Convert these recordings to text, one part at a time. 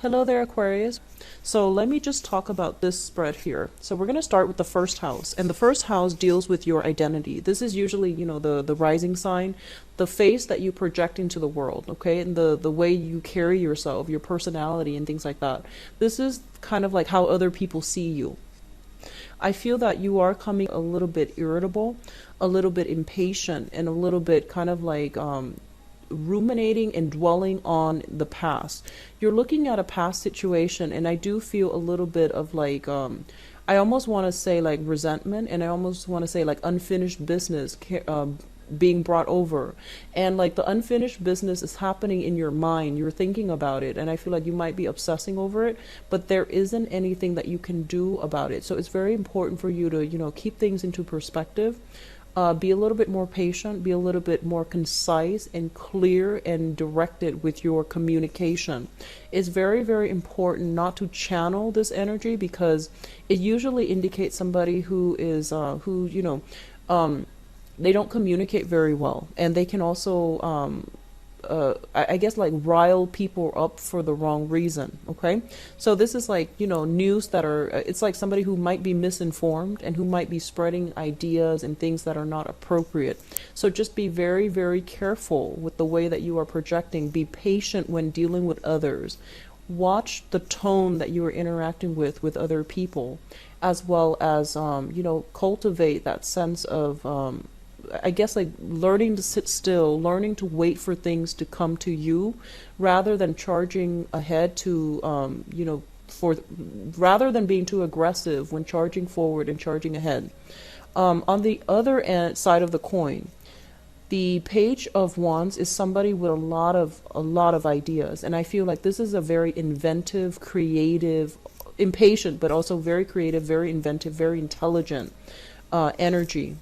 Hello there, Aquarius. So let me just talk about this spread here. So we're going to start with the first house, and the first house deals with your identity. This is usually, the rising sign, the face that you project into the world, okay? And the way you carry yourself, your personality and things like that. This is kind of like how other people see you. I feel that you are coming a little bit irritable, a little bit impatient, and a little bit kind of like ruminating and dwelling on the past. You're looking at a past situation, and I do feel a little bit of like I almost want to say like resentment, and I almost want to say like unfinished business being brought over, and like the unfinished business is happening in your mind. You're thinking about it, and I feel like you might be obsessing over it, but there isn't anything that you can do about it. So it's very important for you to keep things into perspective. Be a little bit more patient, be a little bit more concise and clear and directed with your communication. It's very, very important not to channel this energy, because it usually indicates somebody who is, they don't communicate very well. And they can also, I guess, like rile people up for the wrong reason. Okay, so this is like news that are, it's like somebody who might be misinformed and who might be spreading ideas and things that are not appropriate. So just be very, very careful with the way that you are projecting. Be patient when dealing with others. Watch the tone that you are interacting with other people, as well as cultivate that sense of I guess like learning to sit still, learning to wait for things to come to you, rather than charging ahead to, rather than being too aggressive when charging forward and charging ahead. On the other side of the coin, the Page of Wands is somebody with a lot of ideas, and I feel like this is a very inventive, creative, impatient, but also very creative, very inventive, very intelligent energy.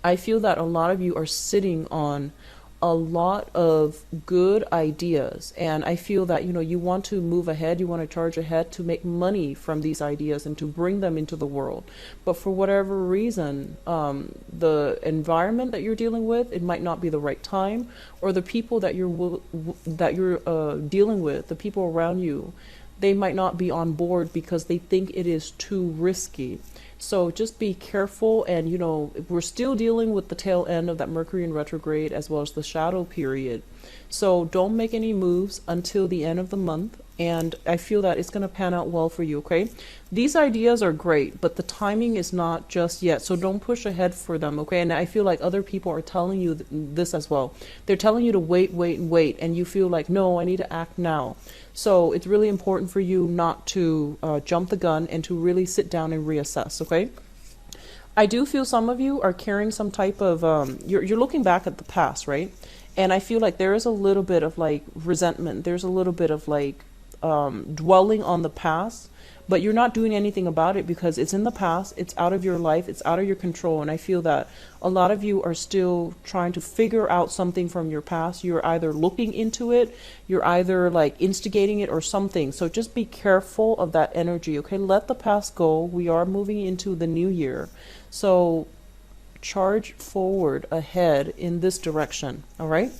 I feel that a lot of you are sitting on a lot of good ideas, and I feel that you want to move ahead, you want to charge ahead to make money from these ideas and to bring them into the world. But for whatever reason, the environment that you're dealing with, it might not be the right time, or the people that you're dealing with, the people around you, they might not be on board because they think it is too risky. So just be careful, and we're still dealing with the tail end of that Mercury in retrograde, as well as the shadow period. So don't make any moves until the end of the month, and I feel that it's going to pan out well for you, okay? These ideas are great, but the timing is not just yet, so don't push ahead for them, okay? And I feel like other people are telling you this as well. They're telling you to wait, and you feel like, no, I need to act now. So it's really important for you not to jump the gun, and to really sit down and reassess, okay? I do feel some of you are carrying some type of, you're looking back at the past, right? And I feel like there is a little bit of like resentment. There's a little bit of like dwelling on the past, but you're not doing anything about it because it's in the past, it's out of your life, it's out of your control. And I feel that a lot of you are still trying to figure out something from your past. You're either looking into it, you're either like instigating it or something. So just be careful of that energy, okay? Let the past go. We are moving into the new year. So charge forward ahead in this direction, all right?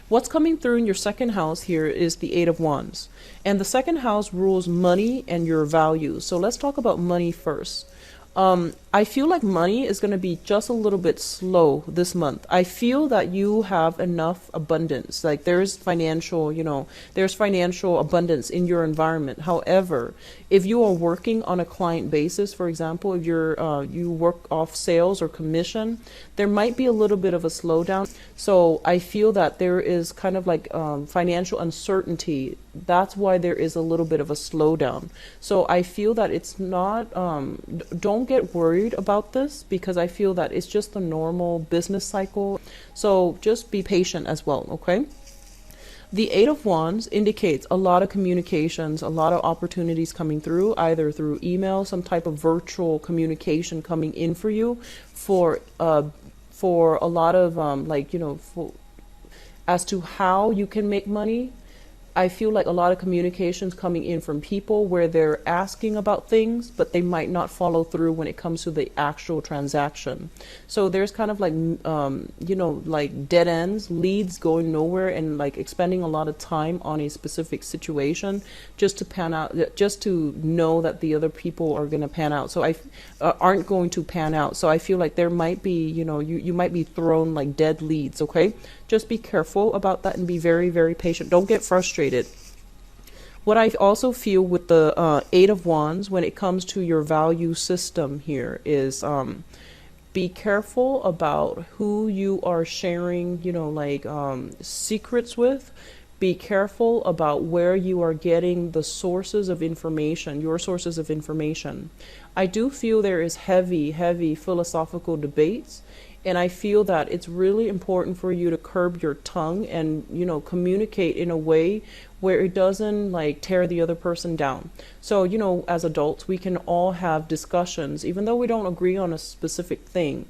What's coming through in your second house here is the Eight of Wands. And the second house rules money and your values. So let's talk about money first. I feel like money is going to be just a little bit slow this month. I feel that you have enough abundance. Like there's financial abundance in your environment. However, if you are working on a client basis, for example, if you work off sales or commission, there might be a little bit of a slowdown. So I feel that there is kind of like financial uncertainty. That's why there is a little bit of a slowdown. So I feel that it's not, don't get worried about this, because I feel that it's just a normal business cycle. So just be patient as well, okay? The Eight of Wands indicates a lot of communications, a lot of opportunities coming through, either through email, some type of virtual communication coming in for you for a lot of as to how you can make money. I feel like a lot of communications coming in from people where they're asking about things, but they might not follow through when it comes to the actual transaction. So there's kind of like, like dead ends, leads going nowhere, and like expending a lot of time on a specific situation just to pan out, just to know that the other people are going to pan out. So aren't going to pan out. So I feel like there might be, you might be thrown like dead leads. Okay. Just be careful about that and be very, very patient. Don't get frustrated. What I also feel with the Eight of Wands when it comes to your value system here is be careful about who you are sharing, secrets with. Be careful about where you are getting the sources of information, your sources of information. I do feel there is heavy, heavy philosophical debates. And I feel that it's really important for you to curb your tongue and, communicate in a way where it doesn't like tear the other person down. So, as adults, we can all have discussions, even though we don't agree on a specific thing.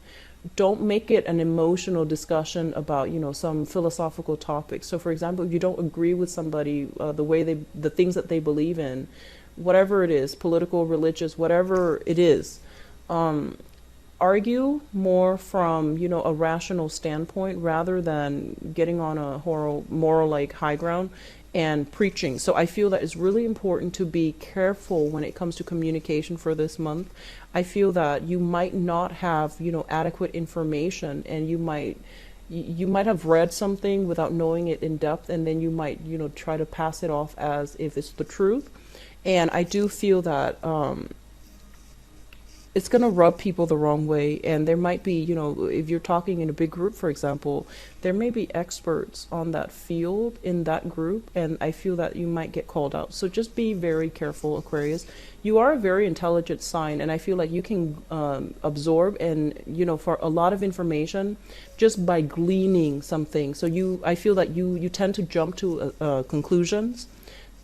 Don't make it an emotional discussion about, some philosophical topic. So, for example, if you don't agree with somebody, the things that they believe in, whatever it is, political, religious, whatever it is, argue more from, a rational standpoint rather than getting on a moral like high ground and preaching. So I feel that it's really important to be careful when it comes to communication for this month. I feel that you might not have, adequate information, and you might have read something without knowing it in depth, and then you might, try to pass it off as if it's the truth. And I do feel that it's going to rub people the wrong way. And there might be, if you're talking in a big group, for example, there may be experts on that field in that group, and I feel that you might get called out. So just be very careful, Aquarius. You are a very intelligent sign, and I feel like you can absorb and, for a lot of information just by gleaning something. So I feel that you tend to jump to conclusions.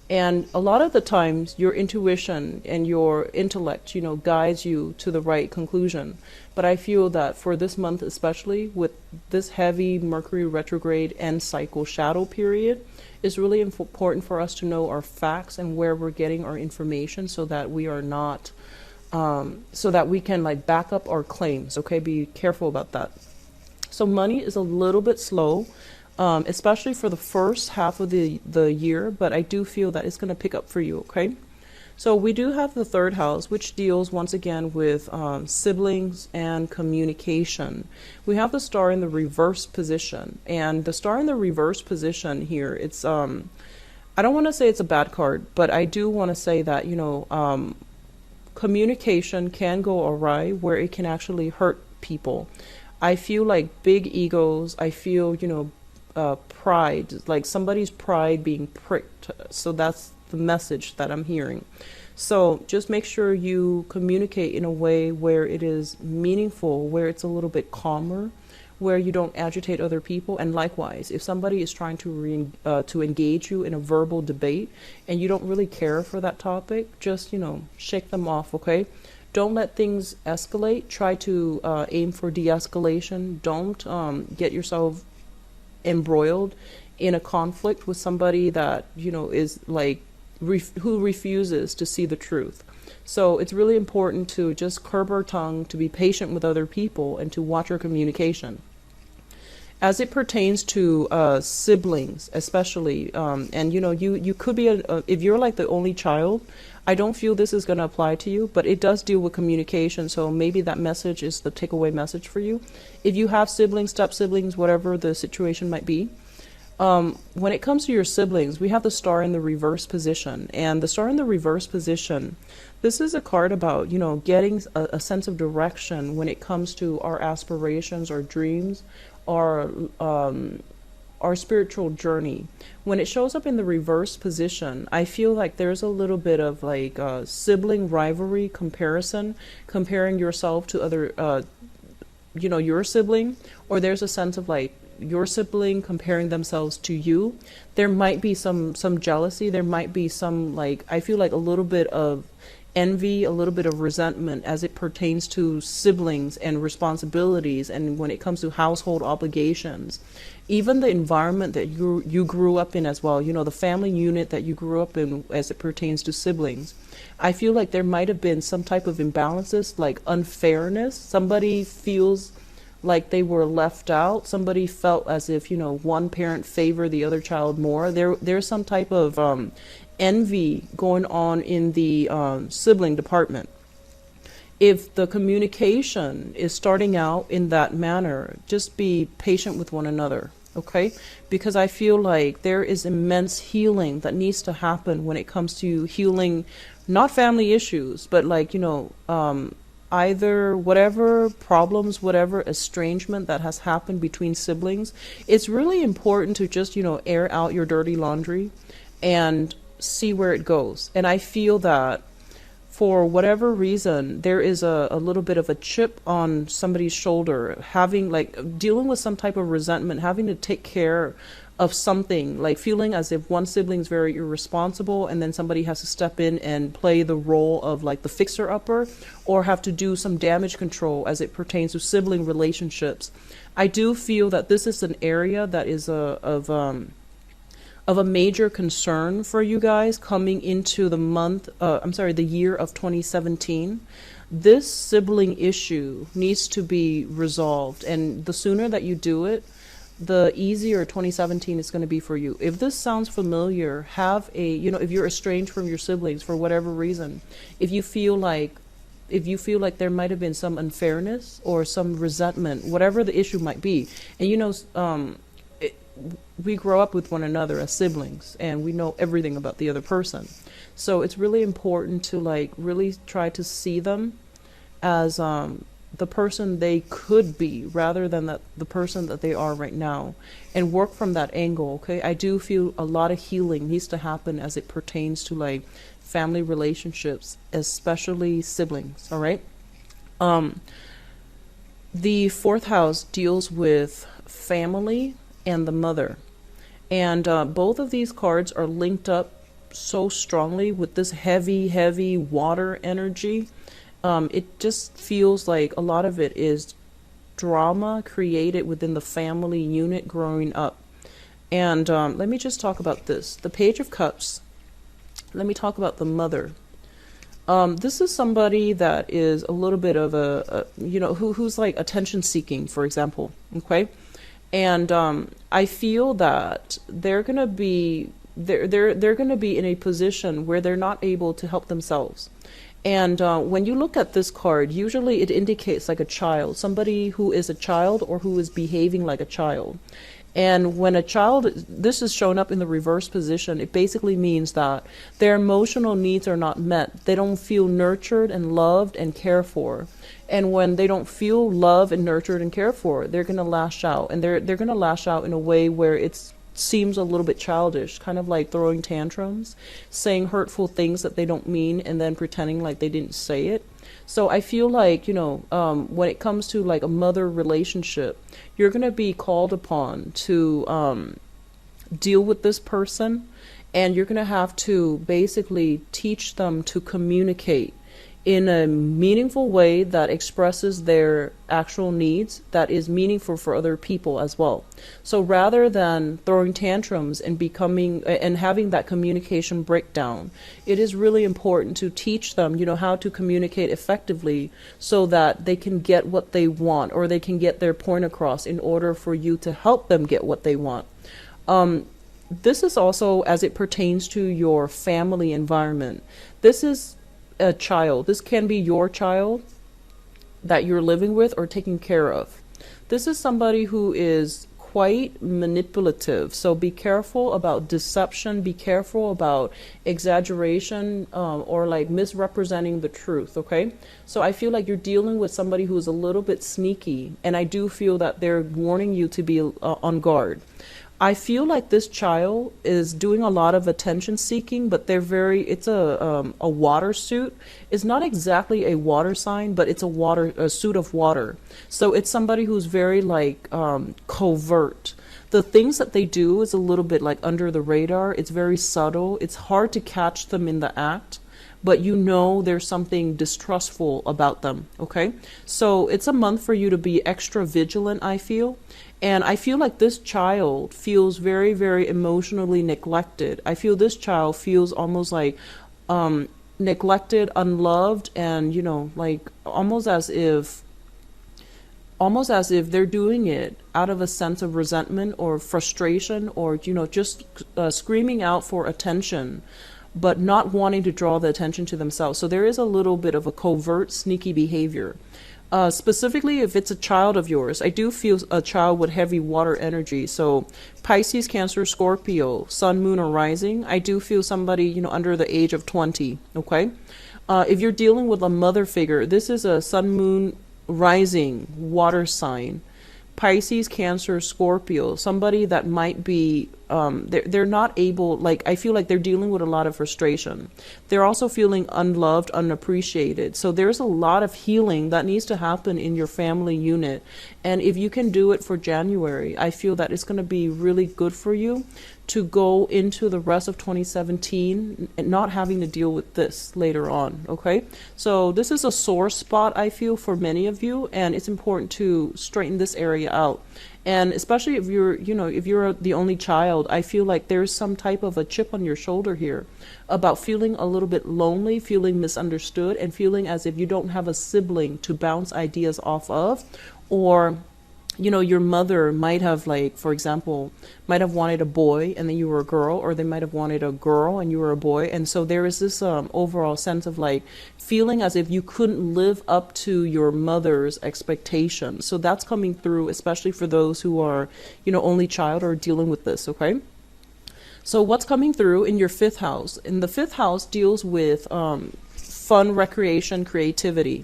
And a lot of the times your intuition and your intellect, guides you to the right conclusion. But I feel that for this month, especially with this heavy Mercury retrograde and cycle shadow period, it's really important for us to know our facts and where we're getting our information so that we are not, so that we can like back up our claims. Okay, be careful about that. So money is a little bit slow. Especially for the first half of the year, but I do feel that it's going to pick up for you, okay? So we do have the third house, which deals once again with siblings and communication. We have the star in the reverse position, and the star in the reverse position here, it's, I don't want to say it's a bad card, but I do want to say that, communication can go awry where it can actually hurt people. I feel like big egos, I feel, pride, like somebody's pride being pricked. So that's the message that I'm hearing. So just make sure you communicate in a way where it is meaningful, where it's a little bit calmer, where you don't agitate other people. And likewise, if somebody is trying to engage you in a verbal debate and you don't really care for that topic, just, shake them off, okay? Don't let things escalate. Try to aim for de-escalation. Don't get yourself embroiled in a conflict with somebody that is like who refuses to see the truth. So it's really important to just curb our tongue, to be patient with other people, and to watch our communication. As it pertains to siblings, especially, and you could be if you're like the only child, I don't feel this is going to apply to you, but it does deal with communication. So maybe that message is the takeaway message for you. If you have siblings, step siblings, whatever the situation might be. When it comes to your siblings, we have the star in the reverse position, and the star in the reverse position, this is a card about, getting a sense of direction when it comes to our aspirations, our dreams, our spiritual journey. When it shows up in the reverse position, I feel like there's a little bit of like sibling rivalry, comparing yourself to other, your sibling, or there's a sense of like your sibling comparing themselves to you. There might be some jealousy. There might be some, like, I feel like a little bit of envy, a little bit of resentment as it pertains to siblings and responsibilities, and when it comes to household obligations, even the environment that you grew up in as well, you know, the family unit that you grew up in as it pertains to siblings. I feel like there might have been some type of imbalances, like unfairness. Somebody feels like they were left out. Somebody felt as if, you know, one parent favored the other child more. There's some type of envy going on in the sibling department. If the communication is starting out in that manner, just be patient with one another, okay? Because I feel like there is immense healing that needs to happen when it comes to healing, not family issues, but like, you know, either whatever problems, whatever estrangement that has happened between siblings. It's really important to just, you know, air out your dirty laundry and see where it goes. And I feel that for whatever reason, there is a little bit of a chip on somebody's shoulder, having like dealing with some type of resentment, having to take care of something, like feeling as if one sibling is very irresponsible and then somebody has to step in and play the role of like the fixer-upper, or have to do some damage control as it pertains to sibling relationships. I do feel that this is an area that is of a major concern for you guys coming into the year of 2017. This sibling issue needs to be resolved, and the sooner that you do it, the easier 2017 is going to be for you. If this sounds familiar, have a, you know, if you're estranged from your siblings for whatever reason, if you feel like there might have been some unfairness or some resentment, whatever the issue might be, and you know, we grow up with one another as siblings and we know everything about the other person. So it's really important to like really try to see them as the person they could be rather than the person that they are right now, and work from that angle, okay? I do feel a lot of healing needs to happen as it pertains to like family relationships, especially siblings, all right? The fourth house deals with family and the mother. And both of these cards are linked up so strongly with this heavy water energy. It just feels like a lot of it is drama created within the family unit growing up. And let me just talk about this. The Page of Cups. Let me talk about the mother. This is somebody that is a little bit of a you know, who's like attention seeking, for example, okay? And I feel that they're gonna be in a position where they're not able to help themselves. And when you look at this card, usually it indicates like a child, somebody who is a child or who is behaving like a child. And when a child, this is shown up in the reverse position, it basically means that their emotional needs are not met. They don't feel nurtured and loved and cared for. And when they don't feel loved and nurtured and cared for, they're going to lash out. And they're going to lash out in a way where it seems a little bit childish, kind of like throwing tantrums, saying hurtful things that they don't mean, and then pretending like they didn't say it. So I feel like, you know, when it comes to like a mother relationship, you're going to be called upon to deal with this person, and you're going to have to basically teach them to communicate in a meaningful way that expresses their actual needs, that is meaningful for other people as well. So rather than throwing tantrums and having that communication breakdown, it is really important to teach them, you know, how to communicate effectively so that they can get what they want, or they can get their point across in order for you to help them get what they want. This is also as it pertains to your family environment. This is a child. This can be your child that you're living with or taking care of. This is somebody who is quite manipulative, so be careful about deception, be careful about exaggeration, or like misrepresenting the truth, okay? So I feel like you're dealing with somebody who's a little bit sneaky, and I do feel that they're warning you to be on guard. I feel like this child is doing a lot of attention seeking, but it's a water suit. It's not exactly a water sign, but it's a suit of water. So it's somebody who's very like covert. The things that they do is a little bit like under the radar. It's very subtle. It's hard to catch them in the act. but you know there's something distrustful about them, okay? So it's a month for you to be extra vigilant, I feel. And I feel like this child feels very, very emotionally neglected. I feel this child feels almost like neglected, unloved, and, you know, like almost as if they're doing it out of a sense of resentment or frustration, or, you know, just screaming out for attention, but not wanting to draw the attention to themselves. So there is a little bit of a covert, sneaky behavior. Specifically, if it's a child of yours, I do feel a child with heavy water energy. So Pisces, Cancer, Scorpio, Sun, Moon, or Rising, I do feel somebody, you know, under the age of 20, okay? If you're dealing with a mother figure, this is a Sun, Moon, Rising water sign. Pisces, Cancer, Scorpio, somebody that might be, they're not able, like, I feel like they're dealing with a lot of frustration. They're also feeling unloved, unappreciated. So there's a lot of healing that needs to happen in your family unit. And if you can do it for January, I feel that it's going to be really good for you to go into the rest of 2017 and not having to deal with this later on, okay? So this is a sore spot, I feel, for many of you, and it's important to straighten this area out. And especially if you're, you know, if you're the only child, I feel like there's some type of a chip on your shoulder here about feeling a little bit lonely, feeling misunderstood, and feeling as if you don't have a sibling to bounce ideas off of, or, you know, your mother might have, like, for example, might have wanted a boy and then you were a girl, or they might have wanted a girl and you were a boy. And so there is this overall sense of, like, feeling as if you couldn't live up to your mother's expectations. So that's coming through, especially for those who are, you know, only child or dealing with this, okay? So what's coming through in your fifth house? And the fifth house deals with fun, recreation, creativity.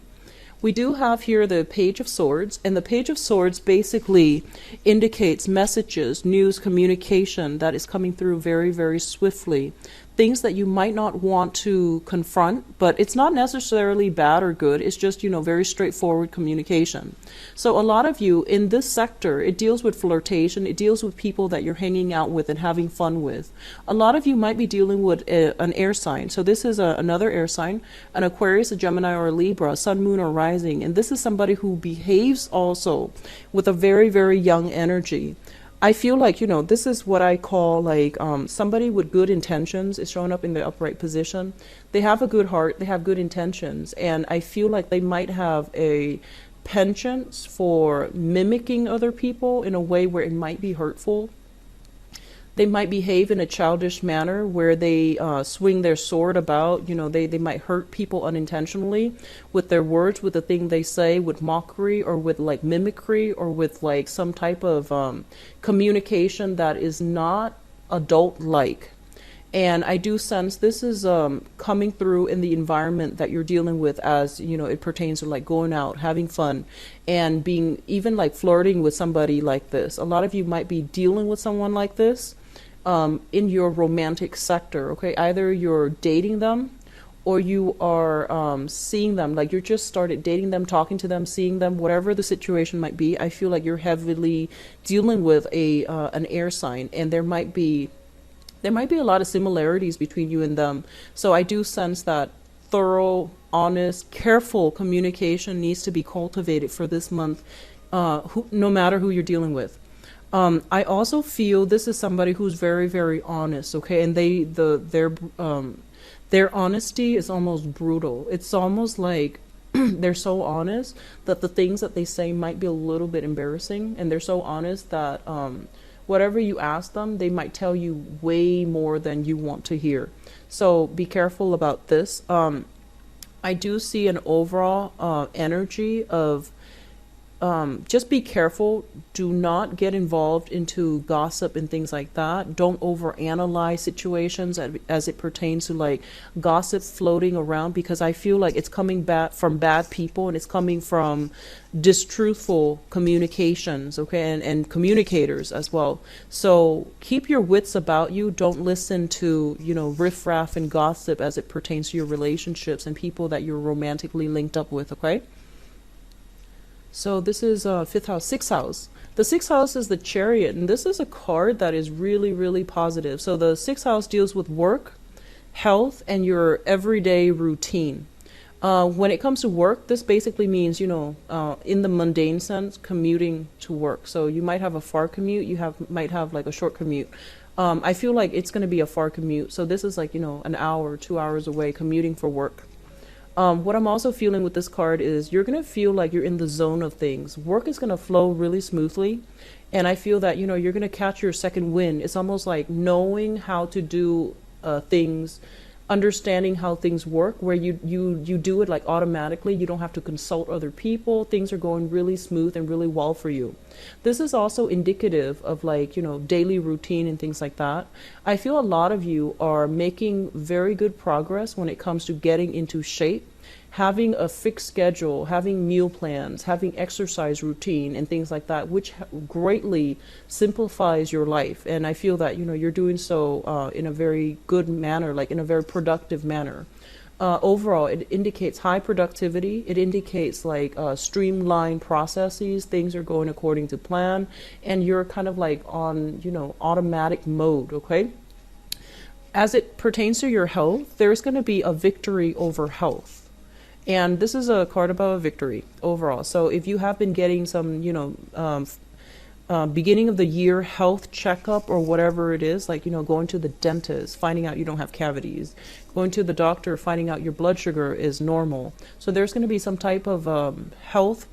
We do have here the Page of Swords, and the Page of Swords basically indicates messages, news, communication that is coming through very, very swiftly. Things that you might not want to confront, but it's not necessarily bad or good. It's just, you know, very straightforward communication. So a lot of you in this sector, it deals with flirtation. It deals with people that you're hanging out with and having fun with. A lot of you might be dealing with an air sign. So this is another air sign, an Aquarius, a Gemini, or a Libra, Sun, Moon, or Rising. And this is somebody who behaves also with a very, very young energy. I feel like, you know, this is what I call, like, somebody with good intentions is showing up in the upright position. They have a good heart, they have good intentions, and I feel like they might have a penchant for mimicking other people in a way where it might be hurtful. They might behave in a childish manner where they swing their sword about, you know, they might hurt people unintentionally with their words, with the thing they say, with mockery, or with, like, mimicry, or with, like, some type of communication that is not adult-like. And I do sense this is coming through in the environment that you're dealing with, as, you know, it pertains to, like, going out, having fun, and being even, like, flirting with somebody like this. A lot of you might be dealing with someone like this in your romantic sector, okay? Either you're dating them, or you are seeing them, like, you just started dating them, talking to them, seeing them, whatever the situation might be. I feel like you're heavily dealing with an air sign, and there might be a lot of similarities between you and them. So I do sense that thorough, honest, careful communication needs to be cultivated for this month, no matter who you're dealing with. I also feel this is somebody who's very, very honest, okay? And their honesty is almost brutal. It's almost like they're so honest that the things that they say might be a little bit embarrassing, and they're so honest that whatever you ask them, they might tell you way more than you want to hear. So be careful about this. I do see an overall energy of just be careful. Do not get involved into gossip and things like that. Don't overanalyze situations as it pertains to, like, gossip floating around, because I feel like it's coming back from bad people, and it's coming from distruthful communications, okay, and communicators as well. So keep your wits about you. Don't listen to, you know, riffraff and gossip as it pertains to your relationships and people that you're romantically linked up with, okay? So this is fifth house, sixth house. The sixth house is the Chariot, and this is a card that is really, really positive. So the sixth house deals with work, health, and your everyday routine. When it comes to work, this basically means, in the mundane sense, commuting to work. So you might have a far commute, might have like a short commute. I feel like it's going to be a far commute. So this is like, an hour, 2 hours away commuting for work. What I'm also feeling with this card is you're going to feel like you're in the zone of things. Work is going to flow really smoothly. And I feel that, you're going to catch your second wind. It's almost like knowing how to do things, understanding how things work, where you do it like automatically. You don't have to consult other people. Things are going really smooth and really well for you. This is also indicative of like, daily routine and things like that. I feel a lot of you are making very good progress when it comes to getting into shape, having a fixed schedule, having meal plans, having exercise routine and things like that, which greatly simplifies your life. And I feel that, you're doing so in a very good manner, like in a very productive manner. Overall, it indicates high productivity. It indicates like streamlined processes. Things are going according to plan, and you're kind of like on, automatic mode, okay? As it pertains to your health, there's going to be a victory over health. And this is a card about a victory overall. So if you have been getting some, beginning of the year health checkup or whatever it is, like, going to the dentist, finding out you don't have cavities, going to the doctor, finding out your blood sugar is normal. So there's going to be some type of health,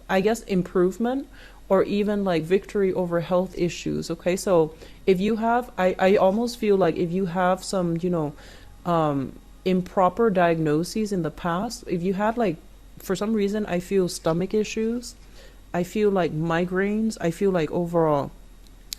I guess, improvement, or even like victory over health issues. Okay. So if you have, I almost feel like if you have some, improper diagnoses in the past, if you had like, for some reason, I feel stomach issues, I feel like migraines, I feel like overall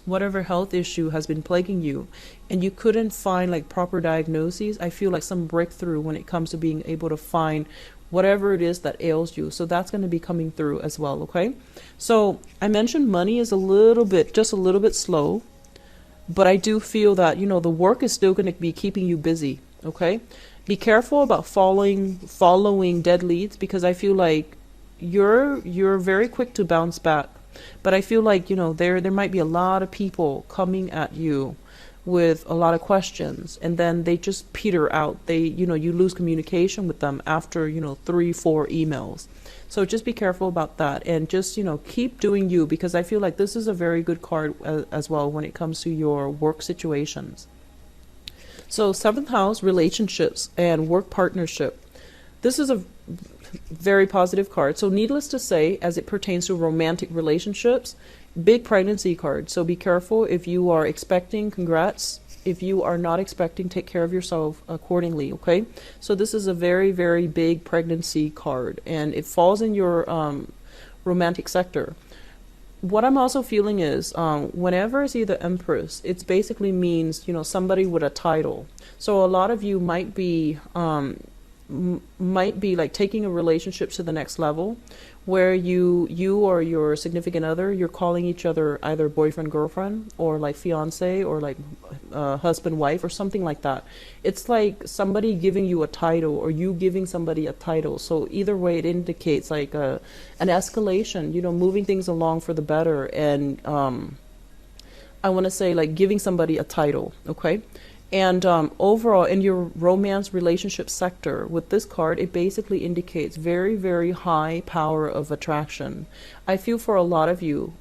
whatever health issue has been plaguing you and you couldn't find like proper diagnoses, I feel like some breakthrough when it comes to being able to find whatever it is that ails you. So that's going to be coming through as well. Okay. So I mentioned money is just a little bit slow, but I do feel that, the work is still going to be keeping you busy. Okay. Be careful about following dead leads, because I feel like you're very quick to bounce back. But I feel like, there might be a lot of people coming at you with a lot of questions, and then they just peter out. You lose communication with them after, 3-4 emails. So just be careful about that, and just, keep doing you, because I feel like this is a very good card as well when it comes to your work situations. So 7th house, relationships and work partnership. This is a very positive card. So needless to say, as it pertains to romantic relationships, big pregnancy card. So be careful if you are expecting, congrats. If you are not expecting, take care of yourself accordingly, okay? So this is a very, very big pregnancy card, and it falls in your romantic sector. What I'm also feeling is whenever I see the Empress, it basically means, somebody with a title. So a lot of you might be like taking a relationship to the next level, where you or your significant other, you're calling each other either boyfriend, girlfriend, or like fiance, or like husband, wife, or something like that. It's like somebody giving you a title, or you giving somebody a title. So either way, it indicates like an escalation, moving things along for the better. And I want to say like giving somebody a title. Okay. And overall, in your romance relationship sector, with this card, it basically indicates very, very high power of attraction. I feel for a lot of you,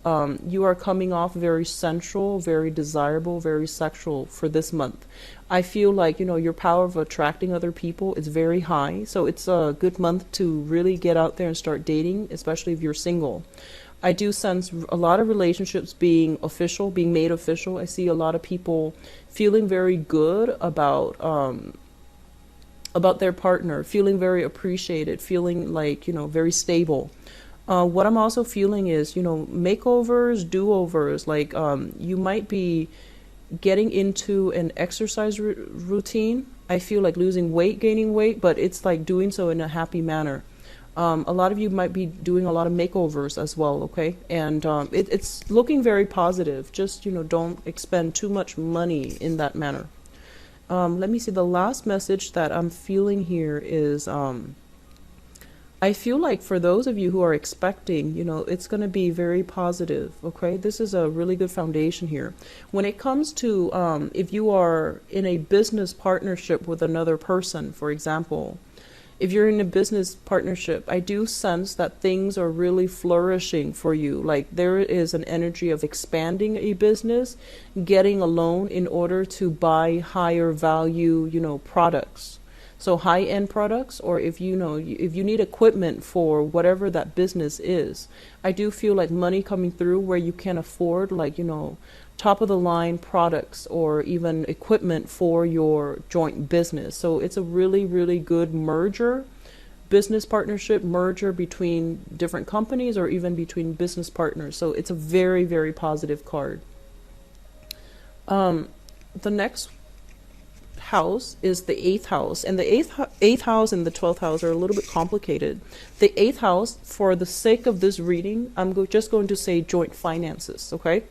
you are coming off very sensual, very desirable, very sexual for this month. I feel like, your power of attracting other people is very high. So it's a good month to really get out there and start dating, especially if you're single. I do sense a lot of relationships being official, being made official. I see a lot of people feeling very good about their partner, feeling very appreciated, feeling like, very stable. What I'm also feeling is, makeovers, do-overs, like you might be getting into an exercise routine. I feel like losing weight, gaining weight, but it's like doing so in a happy manner. A lot of you might be doing a lot of makeovers as well, okay? And it's looking very positive. Just, don't expend too much money in that manner. Let me see. The last message that I'm feeling here is I feel like for those of you who are expecting, it's going to be very positive. Okay. This is a really good foundation here. When it comes to, if you are in a business partnership with another person, for example, if you're in a business partnership, I do sense that things are really flourishing for you. Like there is an energy of expanding a business, getting a loan in order to buy higher value, products. So high-end products, or if if you need equipment for whatever that business is, I do feel like money coming through where you can afford like, top of the line products or even equipment for your joint business. So it's a really, really good business partnership merger between different companies or even between business partners. So it's a very, very positive card. The next house is the eighth house, and the eighth house and the 12th house are a little bit complicated. The eighth house, for the sake of this reading, I'm just going to say joint finances, okay?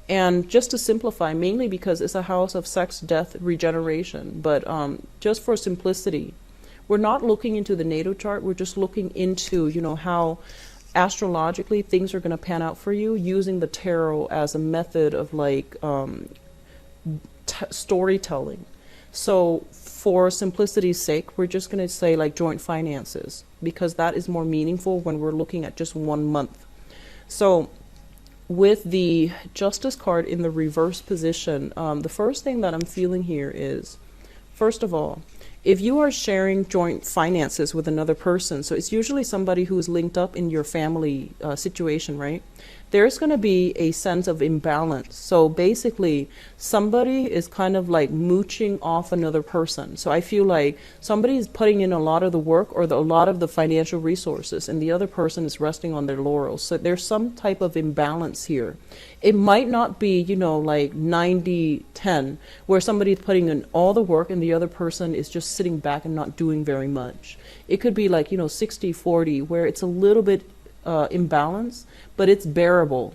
And just to simplify, mainly because it's a house of sex, death, regeneration, but just for simplicity, we're not looking into the natal chart. We're just looking into, how astrologically things are going to pan out for you using the tarot as a method of like storytelling. So for simplicity's sake, we're just going to say like joint finances because that is more meaningful when we're looking at just 1 month. So with the Justice card in the reverse position, the first thing that I'm feeling here is, first of all, if you are sharing joint finances with another person, so it's usually somebody who is linked up in your family situation, right? There's going to be a sense of imbalance. So basically, somebody is kind of like mooching off another person. So I feel like somebody is putting in a lot of the work or a lot of the financial resources, and the other person is resting on their laurels. So there's some type of imbalance here. It might not be, like 90-10, where somebody's putting in all the work and the other person is just sitting back and not doing very much. It could be like, 60-40, where it's a little bit imbalance, but it's bearable.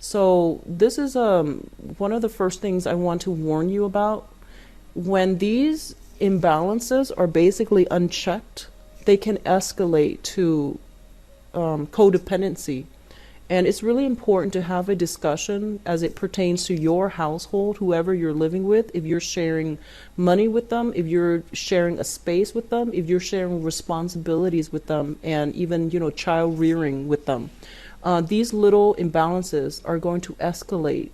So this is one of the first things I want to warn you about. When these imbalances are basically unchecked, they can escalate to codependency. And it's really important to have a discussion as it pertains to your household, whoever you're living with, if you're sharing money with them, if you're sharing a space with them, if you're sharing responsibilities with them, and even, child rearing with them. These little imbalances are going to escalate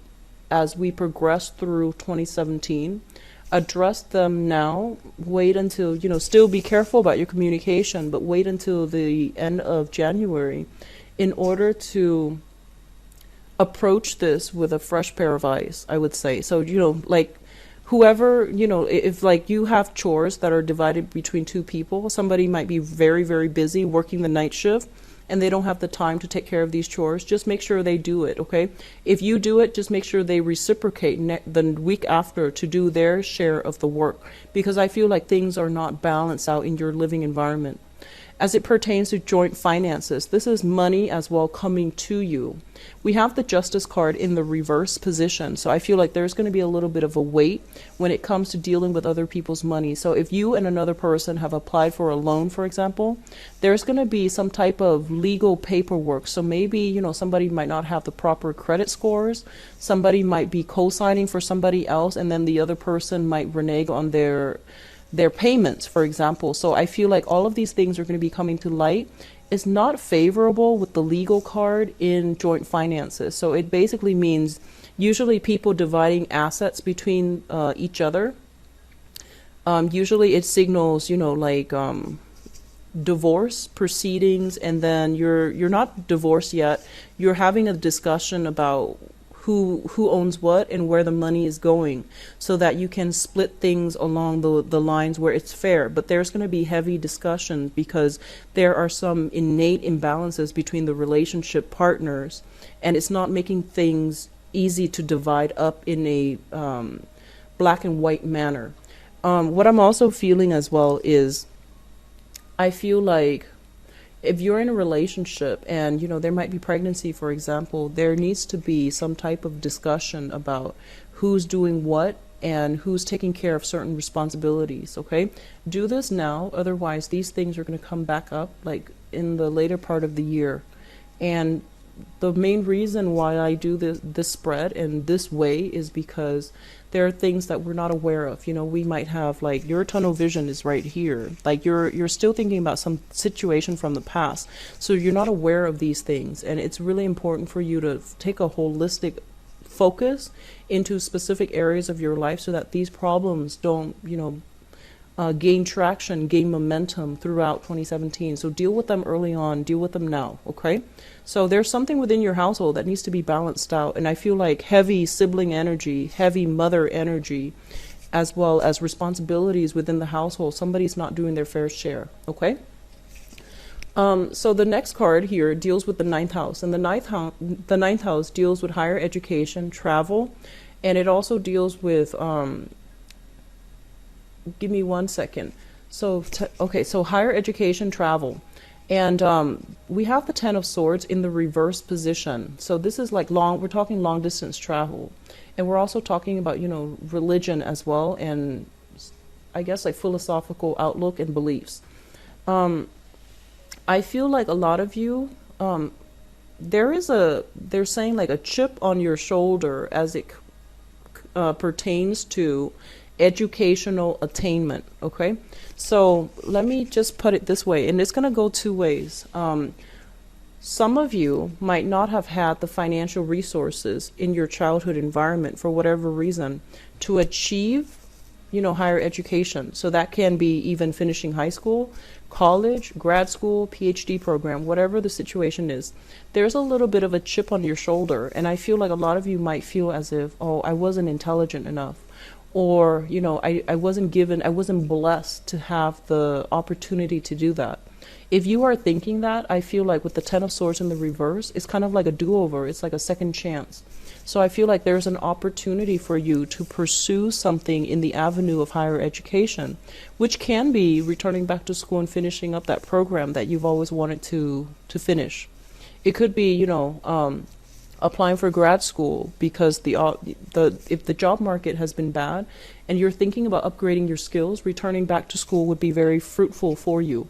as we progress through 2017. Address them now. Wait until, still be careful about your communication, but wait until the end of January in order to approach this with a fresh pair of eyes, I would say. So, like whoever, if like you have chores that are divided between two people, somebody might be very, very busy working the night shift and they don't have the time to take care of these chores. Just make sure they do it, okay? If you do it, just make sure they reciprocate the week after to do their share of the work, because I feel like things are not balanced out in your living environment. As it pertains to joint finances, this is money as well coming to you. We have the Justice card in the reverse position, so I feel like there's going to be a little bit of a weight when it comes to dealing with other people's money. So if you and another person have applied for a loan, for example, there's going to be some type of legal paperwork. So maybe, somebody might not have the proper credit scores. Somebody might be co-signing for somebody else, and then the other person might renege on their payments, for example. So I feel like all of these things are going to be coming to light. It's not favorable with the legal card in joint finances. So it basically means usually people dividing assets between each other. Usually it signals, like divorce proceedings, and then you're not divorced yet. You're having a discussion about who owns what and where the money is going, so that you can split things along the lines where it's fair. But there's going to be heavy discussion because there are some innate imbalances between the relationship partners, and it's not making things easy to divide up in a black and white manner. What I'm also feeling as well is I feel like if you're in a relationship and, there might be pregnancy, for example, there needs to be some type of discussion about who's doing what and who's taking care of certain responsibilities, okay? Do this now, otherwise these things are going to come back up like in the later part of the year. And the main reason why I do this spread in this way is because there are things that we're not aware of. You know, we might have, like, your tunnel vision is right here. Like, you're still thinking about some situation from the past, so you're not aware of these things. And it's really important for you to take a holistic focus into specific areas of your life so that these problems don't, you know, gain traction, gain momentum throughout 2017. So deal with them early on, deal with them now, okay? So there's something within your household that needs to be balanced out, and I feel like heavy sibling energy, heavy mother energy, as well as responsibilities within the household. Somebody's not doing their fair share, okay? So the next card here deals with the ninth house, and the ninth house deals with higher education, travel, and it also deals with give me one second. So, okay, so higher education, travel. And we have the Ten of Swords in the reverse position. So this is like we're talking long distance travel. And we're also talking about, you know, religion as well, and I guess like philosophical outlook and beliefs. I feel like a lot of you, they're saying like a chip on your shoulder as it pertains to educational attainment, okay? So let me just put it this way, and it's going to go two ways. Some of you might not have had the financial resources in your childhood environment for whatever reason to achieve, you know, higher education. So that can be even finishing high school, college, grad school, PhD program, whatever the situation is. There's a little bit of a chip on your shoulder, and I feel like a lot of you might feel as if, oh, I wasn't intelligent enough. Or, you know, I wasn't blessed to have the opportunity to do that. If you are thinking that, I feel like with the Ten of Swords in the reverse, it's kind of like a do-over. It's like a second chance. So I feel like there's an opportunity for you to pursue something in the avenue of higher education, which can be returning back to school and finishing up that program that you've always wanted to finish. It could be, you know, applying for grad school because if the job market has been bad and you're thinking about upgrading your skills, returning back to school would be very fruitful for you.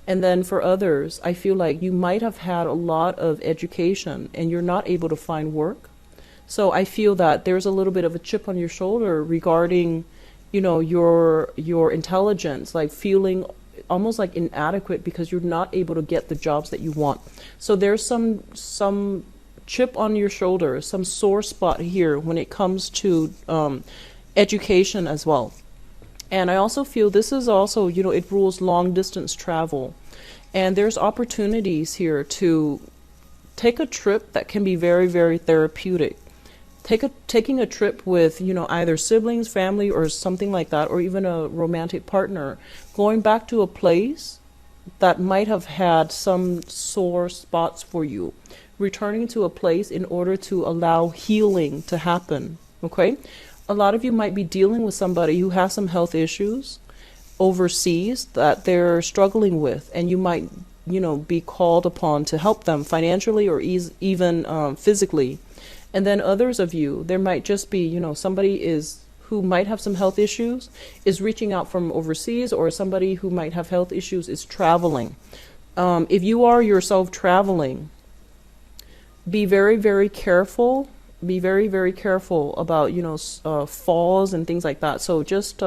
And then for others, I feel like you might have had a lot of education and you're not able to find work. So I feel that there's a little bit of a chip on your shoulder regarding, you know, your intelligence, like feeling almost like inadequate because you're not able to get the jobs that you want. So there's some chip on your shoulder, some sore spot here when it comes to education as well. And I also feel this is also, you know, it rules long distance travel. And there's opportunities here to take a trip that can be very, very therapeutic. Taking a trip with, you know, either siblings, family, or something like that, or even a romantic partner, going back to a place that might have had some sore spots for you, returning to a place in order to allow healing to happen, okay? A lot of you might be dealing with somebody who has some health issues overseas that they're struggling with, and you might, you know, be called upon to help them financially or even physically. And then others of you, there might just be, you know, somebody who might have some health issues is reaching out from overseas, or somebody who might have health issues is traveling. If you are yourself traveling, be very, very careful. Be very, very careful about, you know, falls and things like that. So just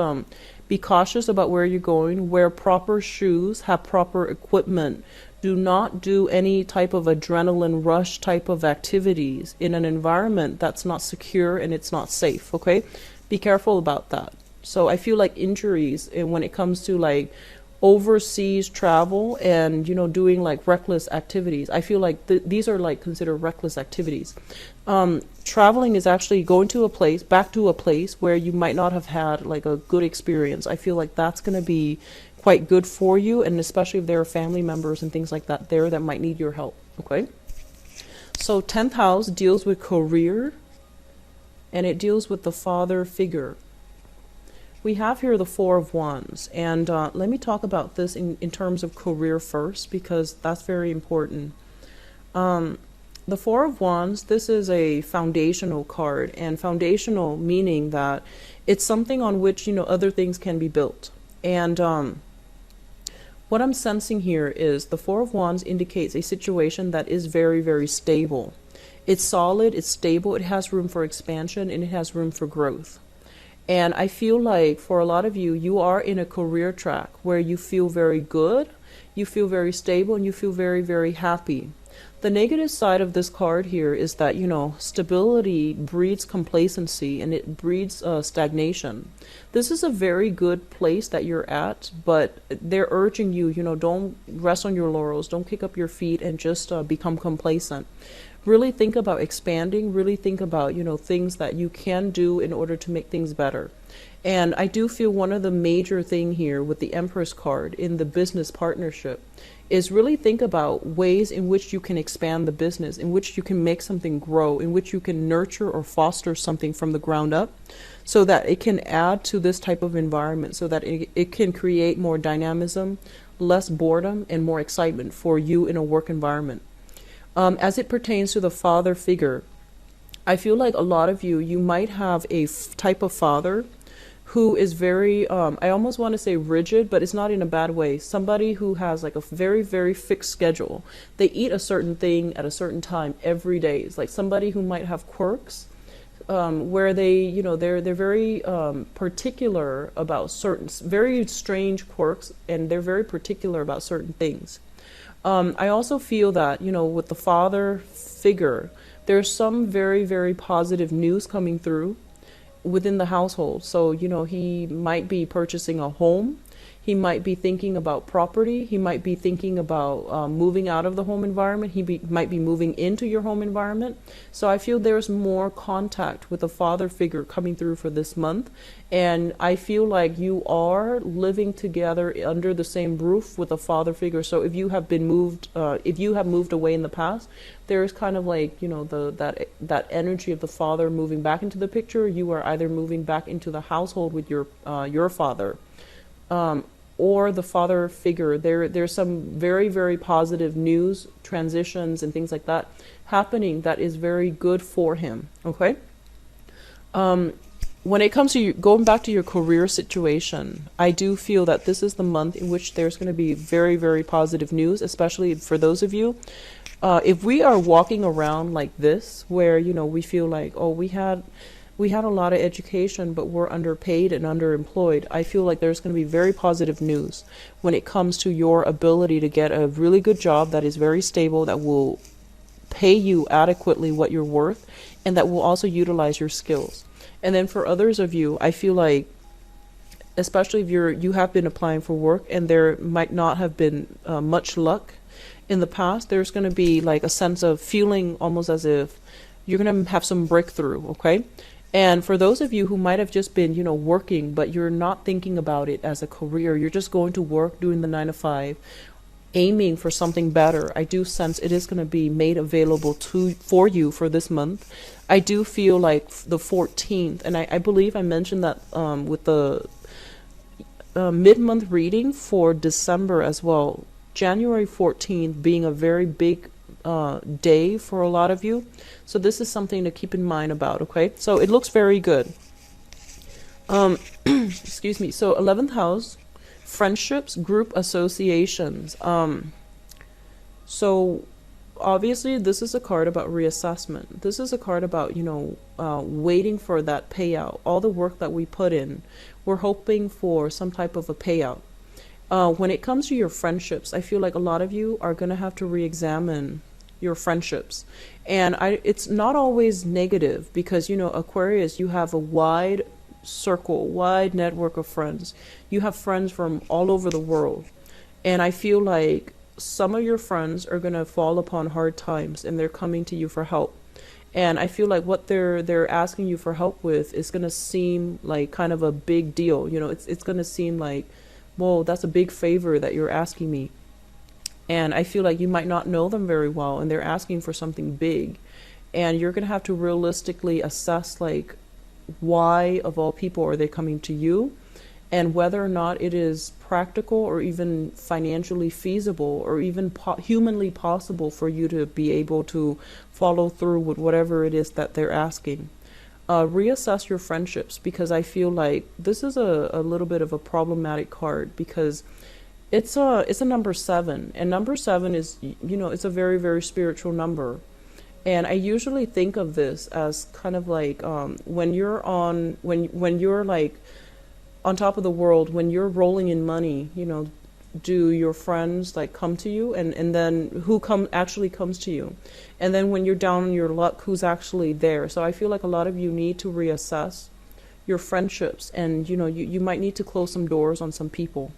be cautious about where you're going. Wear proper shoes, have proper equipment. Do not do any type of adrenaline rush type of activities in an environment that's not secure and it's not safe, okay? Be careful about that. So I feel like injuries, and when it comes to like overseas travel and, you know, doing like reckless activities, I feel like these are like considered reckless activities. Traveling is actually going to a place, back to a place where you might not have had like a good experience. I feel like that's going to be quite good for you, and especially if there are family members and things like that there that might need your help, okay? So 10th house deals with career, and it deals with the father figure. We have here the Four of Wands, and let me talk about this in terms of career first, because that's very important. The Four of Wands, this is a foundational card, and foundational meaning that It's something on which, other things can be built. And what I'm sensing here is the Four of Wands indicates a situation that is very, very stable. It's solid, it's stable, it has room for expansion, and it has room for growth. And I feel like for a lot of you, you are in a career track where you feel very good, you feel very stable, and you feel very, very happy. The negative side of this card here is that, stability breeds complacency and it breeds stagnation. This is a very good place that you're at, but they're urging you, don't rest on your laurels, don't kick up your feet and just become complacent. Really think about expanding, really think about, things that you can do in order to make things better. And I do feel one of the major thing here with the Empress card in the business partnership is really think about ways in which you can expand the business, in which you can make something grow, in which you can nurture or foster something from the ground up so that it can add to this type of environment, so that it can create more dynamism, less boredom, and more excitement for you in a work environment. As it pertains to the father figure, I feel like a lot of you might have a type of father who is very, I almost want to say rigid, but it's not in a bad way. Somebody who has like a very, very fixed schedule. They eat a certain thing at a certain time every day. It's like somebody who might have quirks, where they, they're very particular about certain, very strange quirks, and they're very particular about certain things. I also feel that, with the father figure, there's some very, very positive news coming through within the household. So, he might be purchasing a home. He might be thinking about property. He might be thinking about moving out of the home environment. Might be moving into your home environment. So I feel there's more contact with a father figure coming through for this month. And I feel like you are living together under the same roof with a father figure. So if you have been moved, if you have moved away in the past, there's kind of like, that energy of the father moving back into the picture. You are either moving back into the household with your father. Or the father figure. There's some very, very positive news, transitions, and things like that happening that is very good for him. Okay. When it comes to going back to your career situation, I do feel that this is the month in which there's going to be very, very positive news, especially for those of you. If we are walking around like this, where, we feel like, oh, we had a lot of education, but we're underpaid and underemployed, I feel like there's going to be very positive news when it comes to your ability to get a really good job that is very stable, that will pay you adequately what you're worth, and that will also utilize your skills. And then for others of you, I feel like, especially if you have been applying for work and there might not have been much luck in the past, there's going to be like a sense of feeling almost as if you're going to have some breakthrough. Okay. And for those of you who might have just been, working, but you're not thinking about it as a career, you're just going to work, doing the 9 to 5, aiming for something better, I do sense it is going to be made available for you for this month. I do feel like the 14th, and I believe I mentioned that with the mid-month reading for December as well, January 14th being a very big day for a lot of you. So this is something to keep in mind about, okay? So it looks very good. Excuse me. So 11th house, friendships, group associations. So obviously this is a card about reassessment. This is a card about, waiting for that payout. All the work that we put in, we're hoping for some type of a payout. When it comes to your friendships, I feel like a lot of you are going to have to re-examine your friendships. And it's not always negative because, Aquarius, you have a wide circle, wide network of friends. You have friends from all over the world. And I feel like some of your friends are going to fall upon hard times and they're coming to you for help. And I feel like what they're asking you for help with is going to seem like kind of a big deal. It's going to seem like, whoa, that's a big favor that you're asking me. And I feel like you might not know them very well and they're asking for something big. And you're going to have to realistically assess, like, why of all people are they coming to you, and whether or not it is practical or even financially feasible or even humanly possible for you to be able to follow through with whatever it is that they're asking. reassess your friendships, because I feel like this is a little bit of a problematic card, because it's a number seven, and number seven is, it's a very, very spiritual number. And I usually think of this as kind of like, when you're like on top of the world, when you're rolling in money, do your friends like come to you, and then who actually comes to you? And then when you're down on your luck, who's actually there? So I feel like a lot of you need to reassess your friendships, and you might need to close some doors on some people.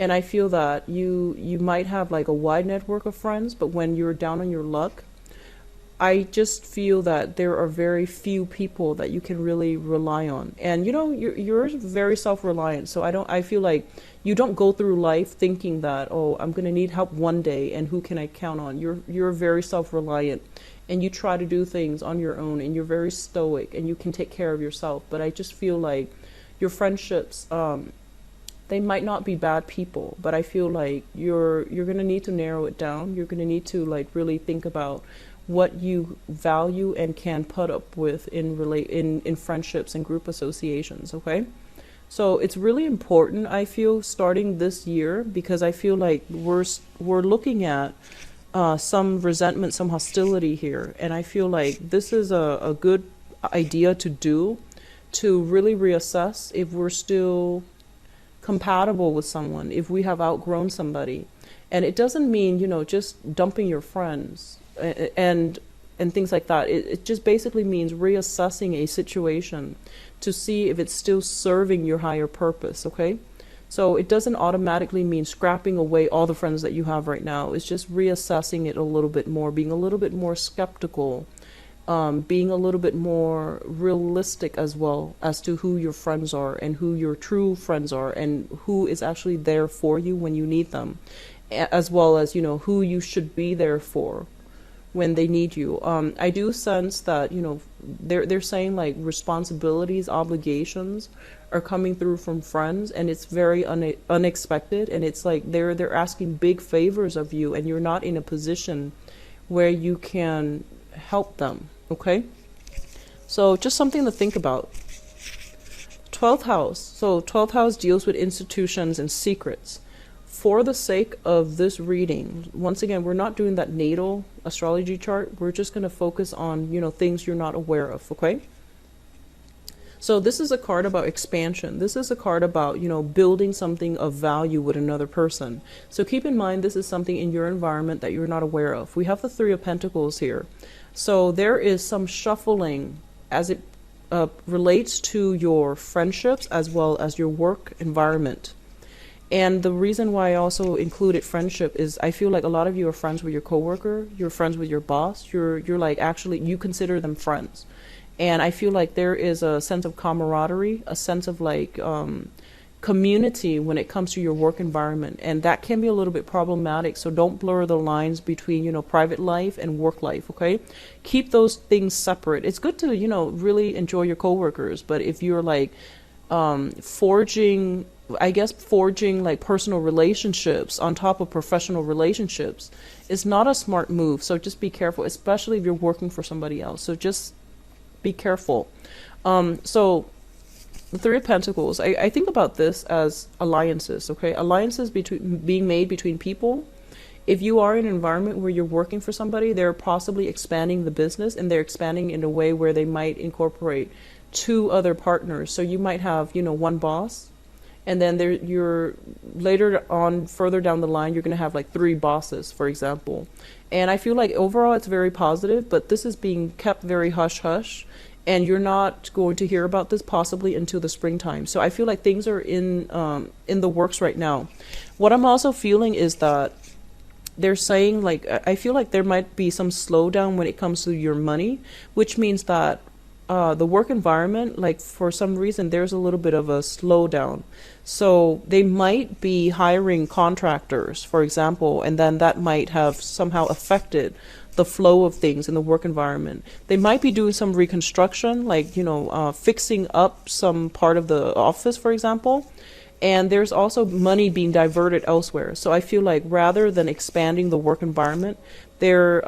And I feel that you might have like a wide network of friends, but when you're down on your luck, I just feel that there are very few people that you can really rely on. And you're very self-reliant, so I feel like you don't go through life thinking that, oh, I'm going to need help one day and who can I count on. You're very self-reliant, and you try to do things on your own, and you're very stoic, and you can take care of yourself. But I just feel like your friendships, they might not be bad people, but I feel like you're going to need to narrow it down. You're going to need to like really think about what you value and can put up with in friendships and group associations. Okay, so it's really important, I feel, starting this year, because I feel like we're looking at some resentment, some hostility here, and I feel like this is a good idea to really reassess if we're still compatible with someone, if we have outgrown somebody. And it doesn't mean just dumping your friends and things like that. It just basically means reassessing a situation to see if it's still serving your higher purpose. Okay, so it doesn't automatically mean scrapping away all the friends that you have right now. It's just reassessing it a little bit more, being a little bit more skeptical, being a little bit more realistic as well as to who your friends are and who your true friends are and who is actually there for you when you need them, as well as who you should be there for when they need you. I do sense that they're saying like responsibilities, obligations are coming through from friends, and it's very unexpected, and it's like they're asking big favors of you, and you're not in a position where you can help them. Okay, so just something to think about. 12th house. So 12th house deals with institutions and secrets. For the sake of this reading, once again, we're not doing that natal astrology chart. We're just going to focus on, things you're not aware of, okay? So this is a card about expansion. This is a card about, building something of value with another person. So keep in mind, this is something in your environment that you're not aware of. We have the Three of Pentacles here. So there is some shuffling as it relates to your friendships as well as your work environment. And the reason why I also included friendship is I feel like a lot of you are friends with your coworker, you're friends with your boss, you're like actually you consider them friends. And I feel like there is a sense of camaraderie, a sense of like community when it comes to your work environment. And that can be a little bit problematic. So don't blur the lines between, private life and work life, okay? Keep those things separate. It's good to, really enjoy your coworkers. But if you're like forging like personal relationships on top of professional relationships is not a smart move. So just be careful, especially if you're working for somebody else. So just be careful. So the Three of Pentacles, I think about this as alliances, okay? Alliances being made between people. If you are in an environment where you're working for somebody, they're possibly expanding the business, and they're expanding in a way where they might incorporate 2 other partners. So you might have, one boss, and then you're later on, further down the line, you're going to have like 3 bosses, for example. And I feel like overall it's very positive, but this is being kept very hush-hush, and you're not going to hear about this possibly until the springtime. So I feel like things are in the works right now. What I'm also feeling is that they're saying, like, I feel like there might be some slowdown when it comes to your money, which means that the work environment, like for some reason, there's a little bit of a slowdown. So they might be hiring contractors, for example, and then that might have somehow affected the flow of things in the work environment. They might be doing some reconstruction, like, fixing up some part of the office, for example. And there's also money being diverted elsewhere. So I feel like rather than expanding the work environment, they're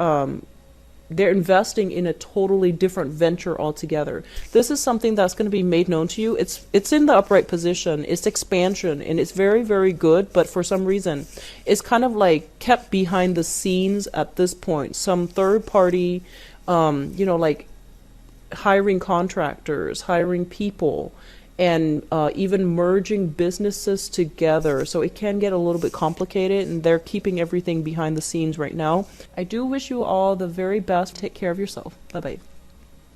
they're investing in a totally different venture altogether. This is something that's going to be made known to you. It's in the upright position. It's expansion, and it's very, very good. But for some reason, it's kind of like kept behind the scenes at this point. Some third party, like hiring contractors, hiring people, and even merging businesses together. So it can get a little bit complicated, and they're keeping everything behind the scenes right now. I do wish you all the very best. Take care of yourself. Bye-bye.